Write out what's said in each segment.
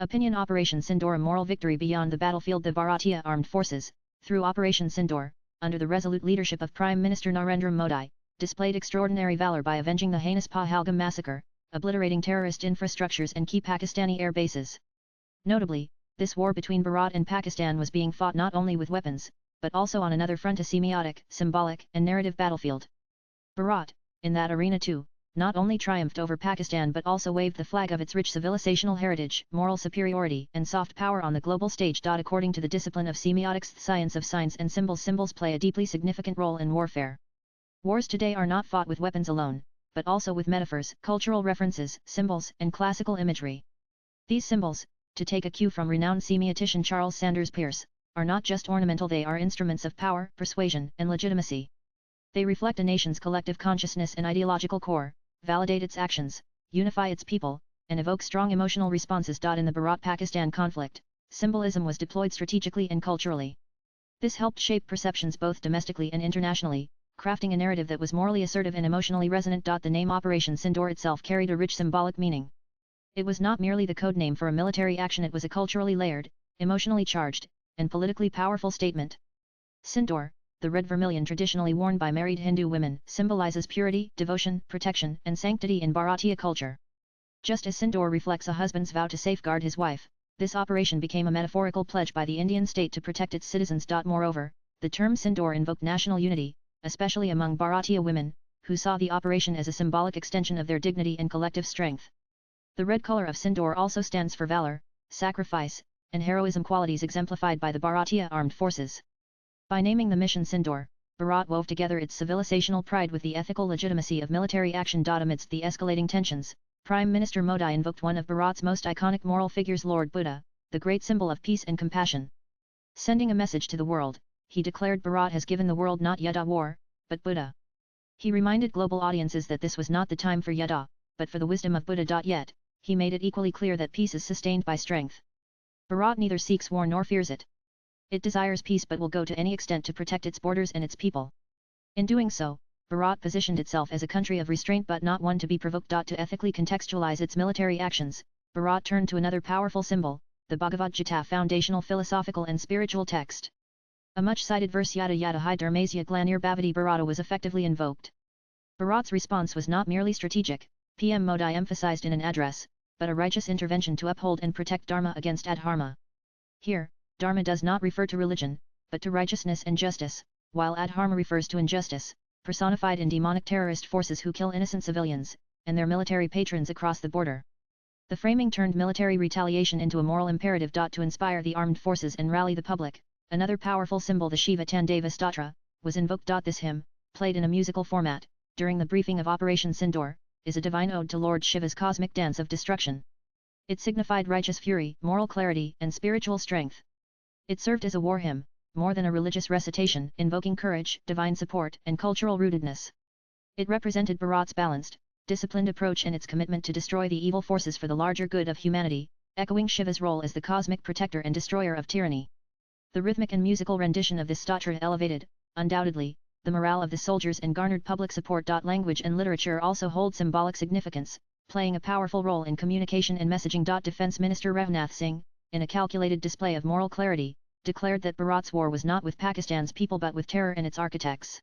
Opinion Operation Sindoor, a moral victory beyond the battlefield. The Bharatiya Armed Forces, through Operation Sindoor, under the resolute leadership of Prime Minister Narendra Modi, displayed extraordinary valor by avenging the heinous Pahalgam massacre, obliterating terrorist infrastructures and key Pakistani air bases. Notably, this war between Bharat and Pakistan was being fought not only with weapons, but also on another front, a semiotic, symbolic, and narrative battlefield. Bharat, in that arena too, not only triumphed over Pakistan but also waved the flag of its rich civilizational heritage, moral superiority, and soft power on the global stage. According to the discipline of semiotics, the science of signs and symbols play a deeply significant role in warfare. Wars today are not fought with weapons alone, but also with metaphors, cultural references, symbols, and classical imagery. These symbols, to take a cue from renowned semiotician Charles Sanders Peirce, are not just ornamental, they are instruments of power, persuasion, and legitimacy. They reflect a nation's collective consciousness and ideological core, validate its actions, unify its people, and evoke strong emotional responses. In the Bharat-Pakistan conflict, symbolism was deployed strategically and culturally. This helped shape perceptions both domestically and internationally, crafting a narrative that was morally assertive and emotionally resonant. The name Operation Sindoor itself carried a rich symbolic meaning. It was not merely the code name for a military action, it was a culturally layered, emotionally charged, and politically powerful statement. Sindoor, the red vermilion traditionally worn by married Hindu women, symbolizes purity, devotion, protection, and sanctity in Bharatiya culture. Just as Sindoor reflects a husband's vow to safeguard his wife, this operation became a metaphorical pledge by the Indian state to protect its citizens. Moreover, the term Sindoor invoked national unity, especially among Bharatiya women, who saw the operation as a symbolic extension of their dignity and collective strength. The red color of Sindoor also stands for valor, sacrifice, and heroism, qualities exemplified by the Bharatiya Armed Forces. By naming the mission Sindoor, Bharat wove together its civilizational pride with the ethical legitimacy of military action. Amidst the escalating tensions, Prime Minister Modi invoked one of Bharat's most iconic moral figures, Lord Buddha, the great symbol of peace and compassion. Sending a message to the world, he declared Bharat has given the world not Yuddha, war, but Buddha. He reminded global audiences that this was not the time for Yuddha, but for the wisdom of Buddha. Yet, he made it equally clear that peace is sustained by strength. Bharat neither seeks war nor fears it. It desires peace but will go to any extent to protect its borders and its people. In doing so, Bharat positioned itself as a country of restraint but not one to be provoked. To ethically contextualize its military actions, Bharat turned to another powerful symbol, the Bhagavad Gita, foundational philosophical and spiritual text. A much-cited verse, Yada Yada Hi Dharmasya Glanir Bhavati Bharata, was effectively invoked. Bharat's response was not merely strategic, PM Modi emphasized in an address, but a righteous intervention to uphold and protect Dharma against adharma. Here, Dharma does not refer to religion, but to righteousness and justice, while adharma refers to injustice, personified in demonic terrorist forces who kill innocent civilians, and their military patrons across the border. The framing turned military retaliation into a moral imperative. To inspire the armed forces and rally the public, another powerful symbol, the Shiva Tandeva Stotra, was invoked. This hymn, played in a musical format, during the briefing of Operation Sindoor, is a divine ode to Lord Shiva's cosmic dance of destruction. It signified righteous fury, moral clarity, and spiritual strength. It served as a war hymn, more than a religious recitation, invoking courage, divine support, and cultural rootedness. It represented Bharat's balanced, disciplined approach and its commitment to destroy the evil forces for the larger good of humanity, echoing Shiva's role as the cosmic protector and destroyer of tyranny. The rhythmic and musical rendition of this stotra elevated, undoubtedly, the morale of the soldiers and garnered public support. Language and literature also hold symbolic significance, playing a powerful role in communication and messaging. Defense Minister Rajnath Singh, in a calculated display of moral clarity, declared that Bharat's war was not with Pakistan's people but with terror and its architects.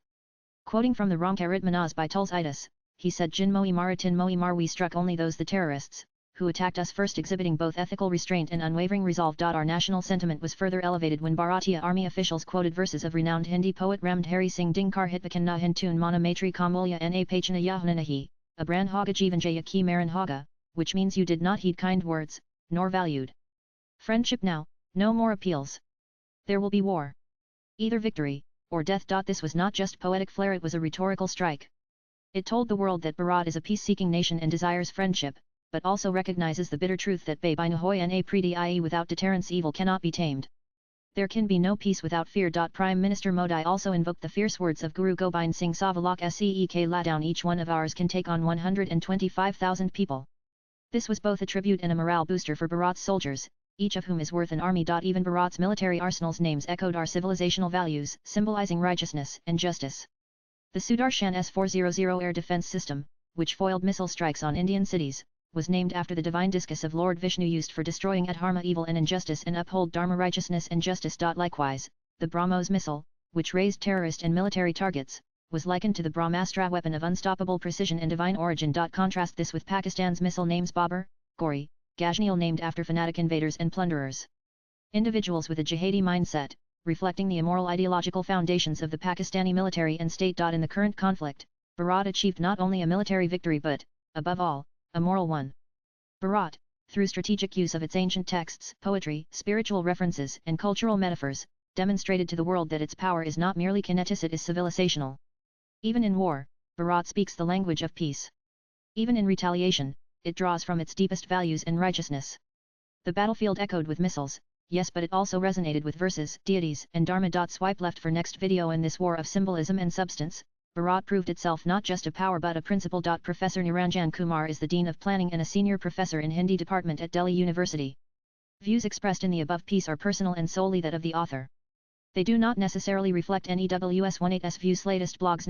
Quoting from the Ramcharit Manas by Tulsidas, he said, Jin Moi Maratin Moi Mar, we struck only those the terrorists, who attacked us first, exhibiting both ethical restraint and unwavering resolve. Our national sentiment was further elevated when Bharatiya army officials quoted verses of renowned Hindi poet Ramdhari Singh Dinkar Hitvakan na Hintun Mana Maitri Kamolya Na Pachana Yahananahi, Abran Haga Jivanjaya Ki Maran Haga, which means you did not heed kind words, nor valued friendship now, no more appeals. There will be war. Either victory, or death. This was not just poetic flair, it was a rhetorical strike. It told the world that Bharat is a peace-seeking nation and desires friendship, but also recognizes the bitter truth that Bay by Nahoy Na Preeti, i.e. without deterrence evil cannot be tamed. There can be no peace without fear. Prime Minister Modi also invoked the fierce words of Guru Gobind Singh Savalok Seek La down, each one of ours can take on 125,000 people. This was both a tribute and a morale booster for Bharat's soldiers, each of whom is worth an army. Even Bharat's military arsenal's names echoed our civilizational values, symbolizing righteousness and justice. The Sudarshan S-400 air defense system, which foiled missile strikes on Indian cities, was named after the divine discus of Lord Vishnu used for destroying adharma evil and injustice and uphold dharma righteousness and justice. Likewise, the BrahMos missile, which razed terrorist and military targets, was likened to the Brahmastra weapon of unstoppable precision and divine origin. Contrast this with Pakistan's missile names Babur, Ghauri, Ghazni named after fanatic invaders and plunderers. Individuals with a jihadi mindset, reflecting the immoral ideological foundations of the Pakistani military and state. In the current conflict, Bharat achieved not only a military victory but, above all, a moral one. Bharat, through strategic use of its ancient texts, poetry, spiritual references and cultural metaphors, demonstrated to the world that its power is not merely kinetic, it is civilizational. Even in war, Bharat speaks the language of peace. Even in retaliation, it draws from its deepest values and righteousness. The battlefield echoed with missiles, yes, but it also resonated with verses, deities and dharma. Swipe left for next video. In this war of symbolism and substance, Bharat proved itself not just a power but a principle. Professor Niranjan Kumar is the Dean of Planning and a senior professor in Hindi Department at Delhi University. Views expressed in the above piece are personal and solely that of the author. They do not necessarily reflect NEWS18's views. Latest blogs.